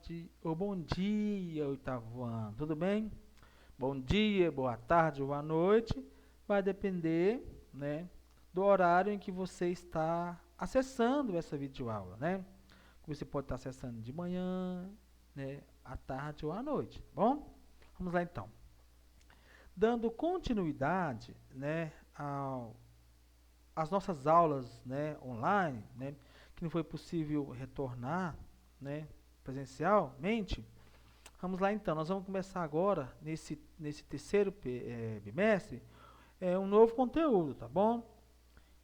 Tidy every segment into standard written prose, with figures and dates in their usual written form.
tarde ou bom dia, oitavo ano. Tudo bem? Bom dia, boa tarde ou boa noite. Vai depender, né, do horário em que você está acessando essa videoaula, né? Você pode estar acessando de manhã, né, à tarde ou à noite, tá bom? Vamos lá então. Dando continuidade, né, às nossas aulas, né, online, né, que não foi possível retornar, né, presencialmente. Vamos lá então, nós vamos começar agora, nesse terceiro bimestre, um novo conteúdo, tá bom?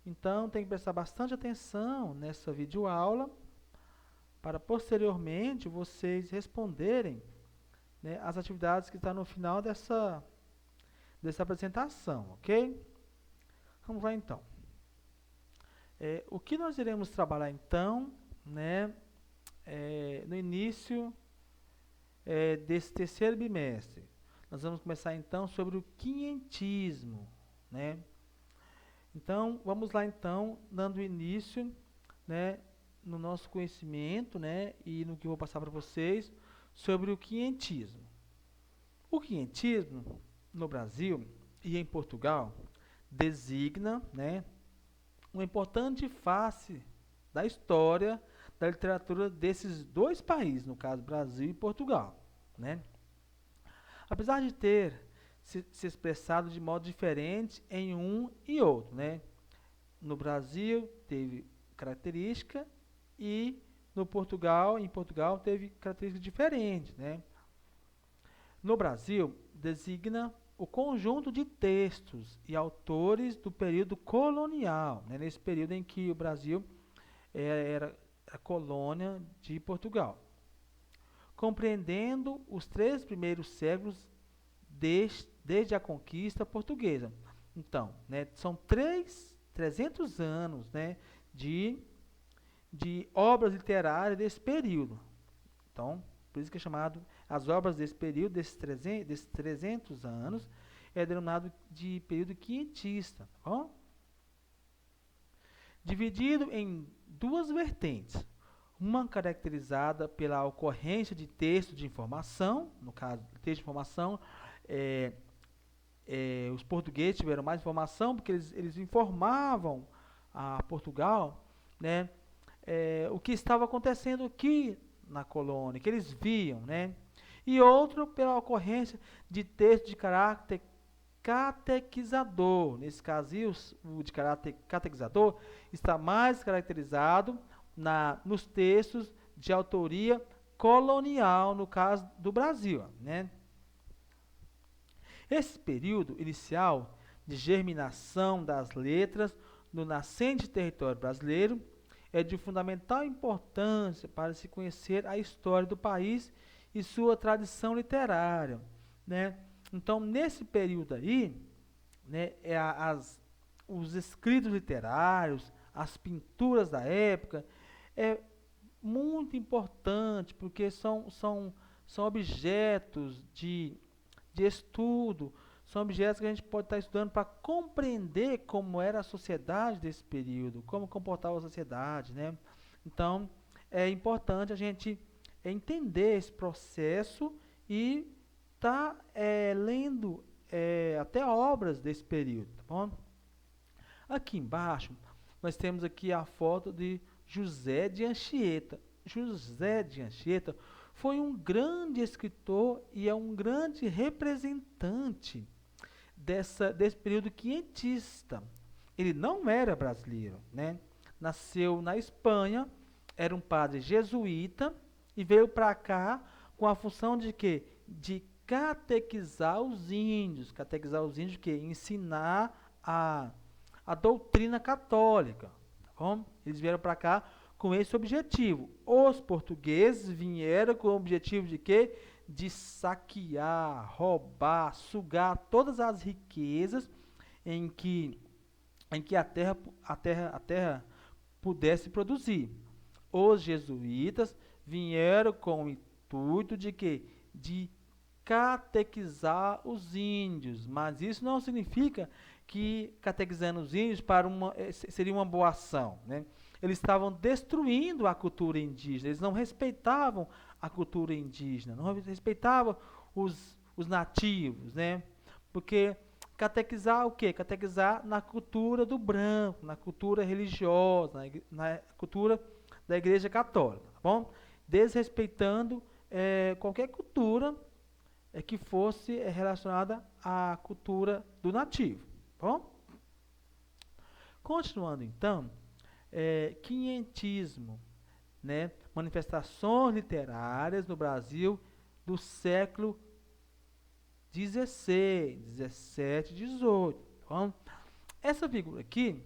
Então tem que prestar bastante atenção nessa videoaula para posteriormente vocês responderem, né, as atividades que estão no final dessa apresentação, ok? Vamos lá então. O que nós iremos trabalhar então, né, no início desse terceiro bimestre? Nós vamos começar então sobre o quinhentismo, né? Então, vamos lá então, dando início, né, no nosso conhecimento, né, e no que eu vou passar para vocês sobre o quinhentismo. O quinhentismo, no Brasil e em Portugal, designa, né, uma importante face da história da literatura desses dois países, no caso Brasil e Portugal, né? Apesar de ter se expressado de modo diferente em um e outro, né? No Brasil teve característica e em Portugal teve características diferentes, né? No Brasil designa o conjunto de textos e autores do período colonial, né? Nesse período em que o Brasil era a colônia de Portugal, compreendendo os 3 primeiros séculos desde a conquista portuguesa. Então, né, são 300 anos, né, de obras literárias desse período. Então, por isso que é chamado, as obras desse período, desses 300 anos, é denominado de período quinhentista, tá bom? Dividido em duas vertentes. Uma caracterizada pela ocorrência de texto de informação, no caso, texto de informação, os portugueses tiveram mais informação porque eles informavam a Portugal, né, o que estava acontecendo aqui na colônia, que eles viam, né? E outro pela ocorrência de texto de caráter catequizador. Nesse caso, o de caráter catequizador está mais caracterizado nos textos de autoria colonial, no caso do Brasil, né? Esse período inicial de germinação das letras no nascente território brasileiro é de fundamental importância para se conhecer a história do país e sua tradição literária, né? Então, nesse período aí, né, os escritos literários, as pinturas da época, é muito importante, porque são objetos de estudo, são objetos que a gente pode estar estudando para compreender como era a sociedade desse período, como comportava a sociedade, né? Então, é importante a gente entender esse processo e estar lendo até obras desse período, tá bom? Aqui embaixo, nós temos aqui a foto de José de Anchieta. José de Anchieta foi um grande escritor e é um grande representante desse período quinhentista. Ele não era brasileiro, né? Nasceu na Espanha, era um padre jesuíta e veio para cá com a função de quê? De catequizar os índios. Catequizar os índios, que ensinar a doutrina católica. Tá bom? Eles vieram para cá com esse objetivo. Os portugueses vieram com o objetivo de quê? De saquear, roubar, sugar todas as riquezas em que a terra pudesse produzir. Os jesuítas vieram com o intuito de quê? De catequizar os índios, mas isso não significa que catequizando os índios seria uma boa ação, né? Eles estavam destruindo a cultura indígena, eles não respeitavam a cultura indígena, não respeitava os nativos, né? Porque catequizar o quê? Catequizar na cultura do branco, na cultura religiosa, na cultura da Igreja Católica, tá bom? Desrespeitando qualquer cultura que fosse relacionada à cultura do nativo, tá bom? Continuando então, quinhentismo, né? Manifestações literárias no Brasil do século XVI, XVII, XVIII. Então, essa figura aqui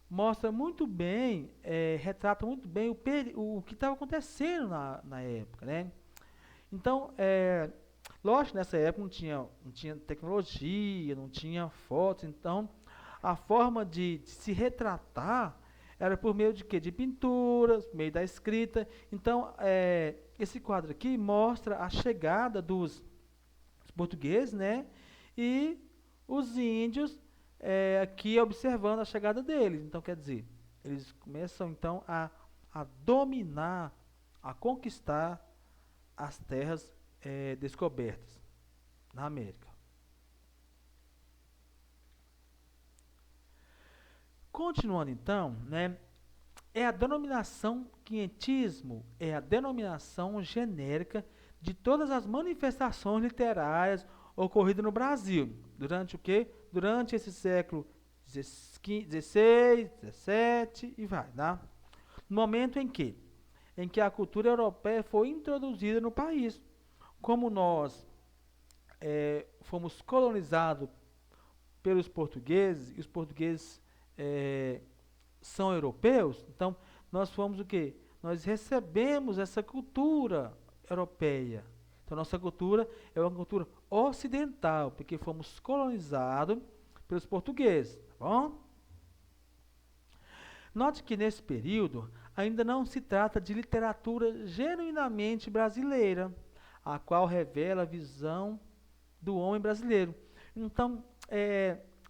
mostra muito bem, retrata muito bem o que estava acontecendo na época, né? Então, lógico, nessa época não tinha tecnologia, não tinha fotos, então a forma de se retratar era por meio de quê? De pinturas, por meio da escrita. Então, esse quadro aqui mostra a chegada dos portugueses, né? E os índios aqui observando a chegada deles. Então, quer dizer, eles começam então a dominar, a conquistar as terras descobertas na América. Continuando então, né, quinhentismo é a denominação genérica de todas as manifestações literárias ocorridas no Brasil, durante o quê? Durante esse século XVI, XVII e vai, tá? No momento em que a cultura europeia foi introduzida no país. Como nós fomos colonizados pelos portugueses, e os portugueses são europeus, então nós fomos o quê? Nós recebemos essa cultura europeia. Então nossa cultura é uma cultura ocidental, porque fomos colonizados pelos portugueses, tá bom? Note que nesse período ainda não se trata de literatura genuinamente brasileira, a qual revela a visão do homem brasileiro. Então,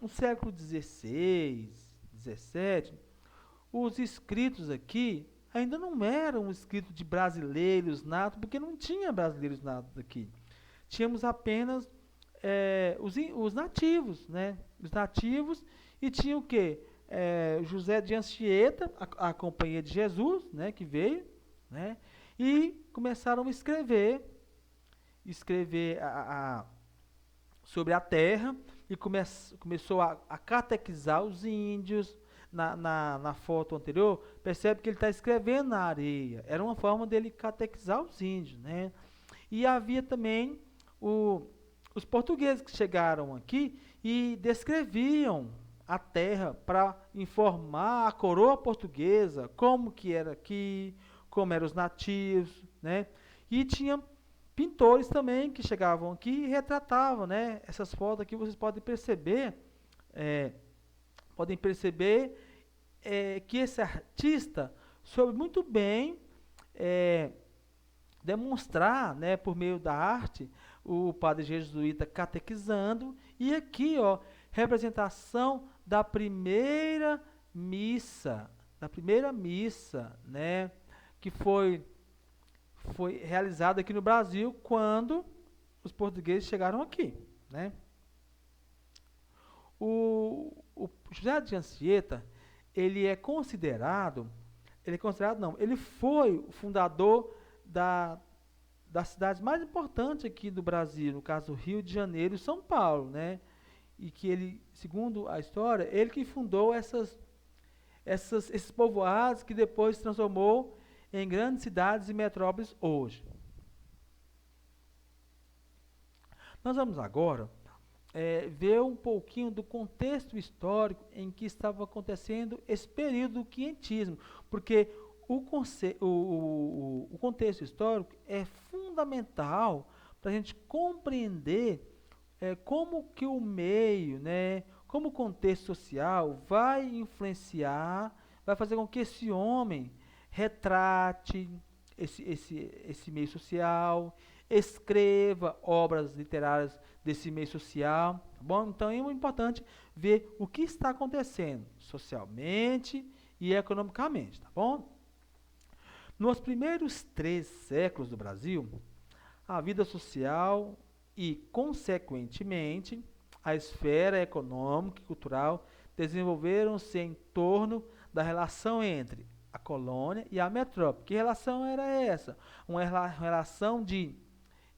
no século XVI, XVII, os escritos aqui ainda não eram escritos de brasileiros natos, porque não tinha brasileiros natos aqui. Tínhamos apenas os nativos, né? Os nativos, e tinha o quê? José de Anchieta, a companhia de Jesus, né, que veio, né? E começaram a escrever sobre a terra, e começou a catequizar os índios. Na foto anterior, percebe que ele está escrevendo na areia. Era uma forma dele catequizar os índios, né? E havia também os portugueses que chegaram aqui e descreviam a terra para informar a coroa portuguesa como que era aqui, como eram os nativos, né? E tinha pintores também que chegavam aqui e retratavam, né? Essas fotos aqui vocês podem perceber, que esse artista soube muito bem demonstrar, né, por meio da arte, o padre jesuíta catequizando, e aqui, ó, representação da primeira missa, né, que foi realizada aqui no Brasil quando os portugueses chegaram aqui, né? O José de Anchieta, ele foi o fundador das cidades mais importantes aqui do Brasil, no caso Rio de Janeiro e São Paulo, né? E que ele, segundo a história, ele que fundou esses povoados que depois se transformou em grandes cidades e metrópoles hoje. Nós vamos agora ver um pouquinho do contexto histórico em que estava acontecendo esse período do quinhentismo, porque o contexto histórico é fundamental para a gente compreender como que o meio, né, como o contexto social vai influenciar, vai fazer com que esse homem retrate esse meio social, escreva obras literárias desse meio social, tá bom? Então é muito importante ver o que está acontecendo socialmente e economicamente, tá bom? Nos primeiros 3 séculos do Brasil, a vida social e, consequentemente, a esfera econômica e cultural desenvolveram-se em torno da relação entre a colônia e a metrópole. Que relação era essa? Uma relação de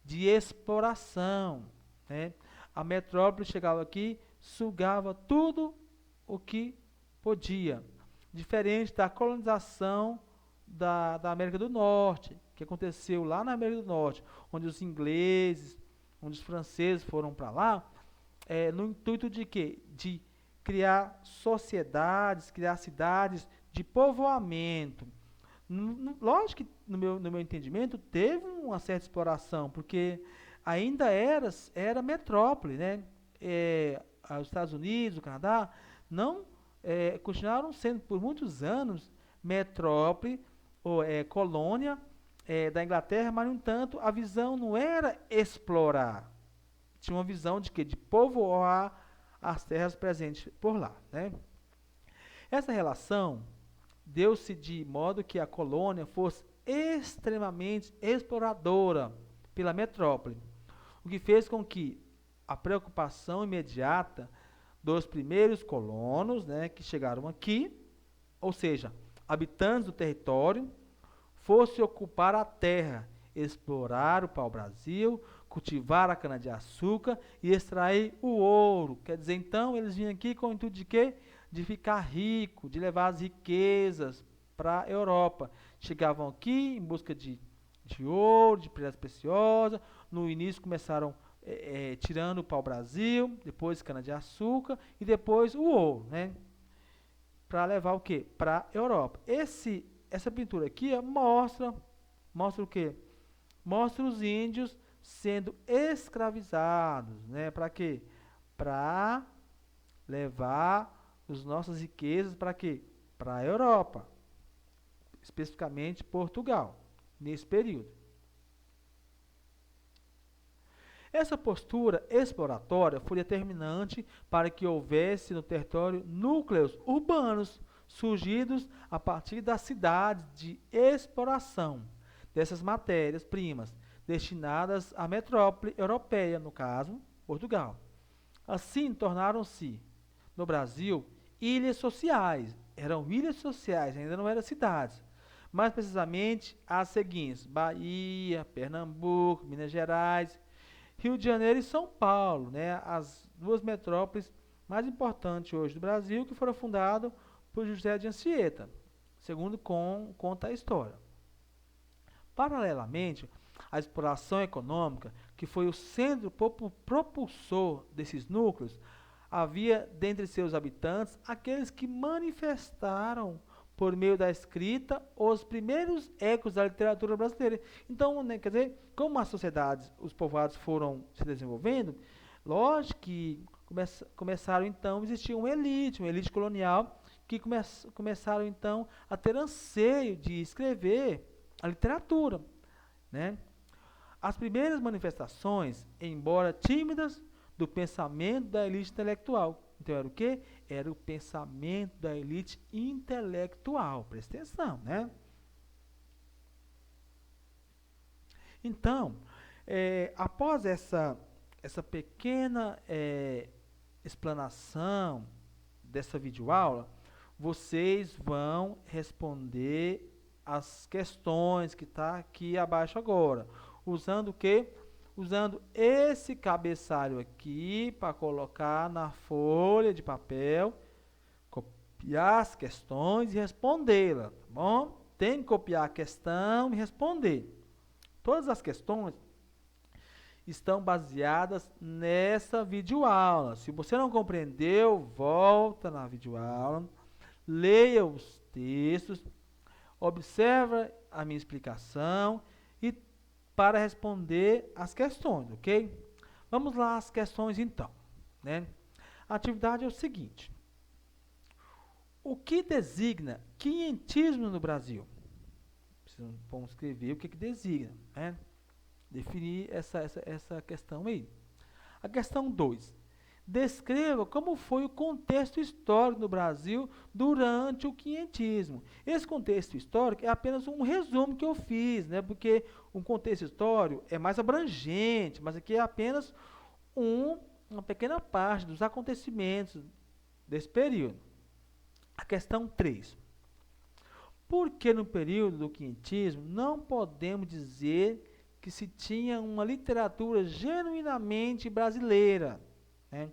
exploração, né? A metrópole chegava aqui, sugava tudo o que podia, diferente da colonização da América do Norte, que aconteceu lá na América do Norte, onde os ingleses, onde os franceses foram para lá, no intuito de quê? De criar sociedades, criar cidades de povoamento. Lógico que, no meu entendimento, teve uma certa exploração, porque ainda era metrópole, né? Os Estados Unidos, o Canadá, não continuaram sendo, por muitos anos, metrópole, ou colônia da Inglaterra, mas, no entanto, a visão não era explorar. Tinha uma visão de quê? De povoar as terras presentes por lá, né? Essa relação deu-se de modo que a colônia fosse extremamente exploradora pela metrópole, o que fez com que a preocupação imediata dos primeiros colonos, né, que chegaram aqui, ou seja, habitantes do território, fosse ocupar a terra, explorar o pau-brasil, cultivar a cana-de-açúcar e extrair o ouro. Quer dizer, então, eles vinham aqui com o intuito de quê? De ficar rico, de levar as riquezas para a Europa. Chegavam aqui em busca de ouro, de pedras preciosas. No início começaram tirando o pau-brasil, depois cana-de-açúcar e depois o ouro, né? Para levar o quê? Para a Europa. Essa pintura aqui mostra o quê? Mostra os índios sendo escravizados, né? Para quê? Para levar as nossas riquezas para quê? Para a Europa, especificamente Portugal, nesse período. Essa postura exploratória foi determinante para que houvesse no território núcleos urbanos surgidos a partir das cidades de exploração dessas matérias-primas destinadas à metrópole europeia, no caso, Portugal. Assim, tornaram-se, no Brasil, ilhas sociais. Eram ilhas sociais, ainda não eram cidades. Mais precisamente, as seguintes: Bahia, Pernambuco, Minas Gerais, Rio de Janeiro e São Paulo, né? As duas metrópoles mais importantes hoje do Brasil, que foram fundadas por José de Anchieta, segundo conta a história. Paralelamente, a exploração econômica, que foi o centro propulsor desses núcleos, havia dentre seus habitantes aqueles que manifestaram por meio da escrita os primeiros ecos da literatura brasileira. Então, né, quer dizer, como as sociedades, os povoados foram se desenvolvendo, lógico que começaram então a existir uma elite colonial, que começaram então a ter anseio de escrever a literatura, né? As primeiras manifestações, embora tímidas, do pensamento da elite intelectual. Então era o quê? Era o pensamento da elite intelectual. Presta atenção, né? Então, após essa pequena explanação dessa videoaula, vocês vão responder as questões que está aqui abaixo agora. Usando o quê? Usando esse cabeçalho aqui para colocar na folha de papel, copiar as questões e respondê-las, tá bom? Tem que copiar a questão e responder. Todas as questões estão baseadas nessa videoaula. Se você não compreendeu, volta na videoaula, leia os textos, observa a minha explicação e para responder as questões, ok? Vamos lá às questões então, né? A atividade é o seguinte: o que designa quinhentismo no Brasil? Vamos escrever o que designa, né? Definir essa questão aí. A questão 2. descreva como foi o contexto histórico no Brasil durante o quinhentismo. Esse contexto histórico é apenas um resumo que eu fiz, né? Porque um contexto histórico é mais abrangente, mas aqui é apenas uma pequena parte dos acontecimentos desse período. A questão 3. Por que no período do quinhentismo não podemos dizer que se tinha uma literatura genuinamente brasileira? Né?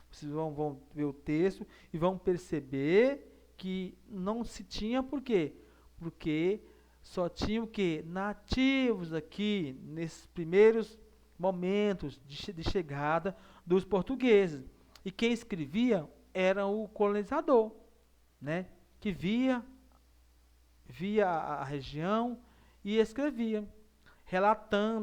Vocês vão ver o texto e vão perceber que não se tinha por quê? Porque só tinha o quê? Nativos aqui, nesses primeiros momentos de chegada dos portugueses. E quem escrevia era o colonizador, né? Que via a região e escrevia, relatando